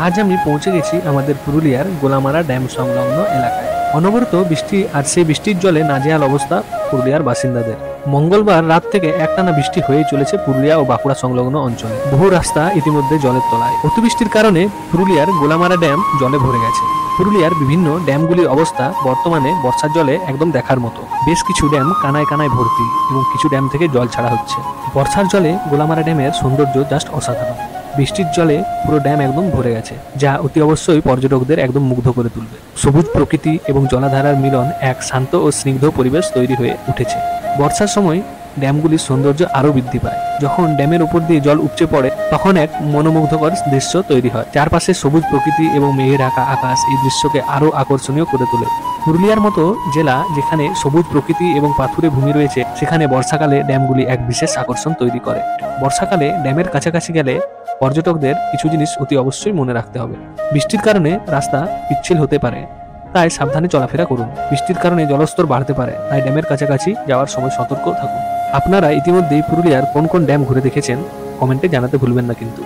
আজ আমি পৌঁছে গেছি আমাদের পুরুলিয়ার গোলামারা ড্যাম সংলগ্ন এলাকায়। অনবরত বৃষ্টি আর সেই বৃষ্টির জলে নাজেহাল অবস্থা পুরুলিয়ার বাসিন্দাদের। মঙ্গলবার রাত থেকে একটানা বৃষ্টি হয়ে চলেছে পুরুলিয়া ও বাঁকুড়া সংলগ্ন অঞ্চলে। বহু রাস্তা ইতিমধ্যে জলের তলায়। অতিবৃষ্টির কারণে পুরুলিয়ার গোলামারা ড্যাম জলে ভরে গেছে। পুরুলিয়ার বিভিন্ন ড্যামগুলির অবস্থা বর্তমানে বর্ষার জলে একদম দেখার মতো। বেশ কিছু ড্যাম কানায় কানায় ভর্তি এবং কিছু ড্যাম থেকে জল ছাড়া হচ্ছে। বর্ষার জলে গোলামারা ড্যামের সৌন্দর্য জাস্ট অসাধারণ। বৃষ্টির জলে পুরো ড্যাম একদম ভরে গেছে, যা অতি অবশ্যই পর্যটকদের একদম মুগ্ধ করে তুলবে। সবুজ প্রকৃতি এবং জলাধারার মিলন এক শান্ত ও স্নিগ্ধ পরিবেশ তৈরি হয়ে উঠেছে। বর্ষার সময় ড্যামগুলির সৌন্দর্য আরও বৃদ্ধি পায়। যখন ড্যামের উপর দিয়ে জল উপচে পড়ে তখন এক মনোমুগ্ধকর দৃশ্য তৈরি হয়। চারপাশে সবুজ প্রকৃতি এবং মেঘে ঢাকা আকাশ এই দৃশ্যকে আরও আকর্ষণীয় করে তোলে। পুরুলিয়ার মতো জেলা যেখানে সবুজ প্রকৃতি এবং পাথুরে ভূমি রয়েছে, সেখানে বর্ষাকালে ড্যামগুলি এক বিশেষ আকর্ষণ তৈরি করে। বর্ষাকালে ড্যামের কাছাকাছি গেলে পর্যটকদের কিছু জিনিস অতি অবশ্যই মনে রাখতে হবে। বৃষ্টির কারণে রাস্তা পিচ্ছিল হতে পারে, তাই সাবধানে চলাফেরা করুন। বৃষ্টির কারণে জলস্তর বাড়তে পারে, তাই ড্যামের কাছাকাছি যাওয়ার সময় সতর্ক থাকুন। আপনারা ইতিমধ্যেই পুরুলিয়ার কোন কোন ড্যাম ঘুরে দেখেছেন কমেন্টে জানাতে ভুলবেন না কিন্তু।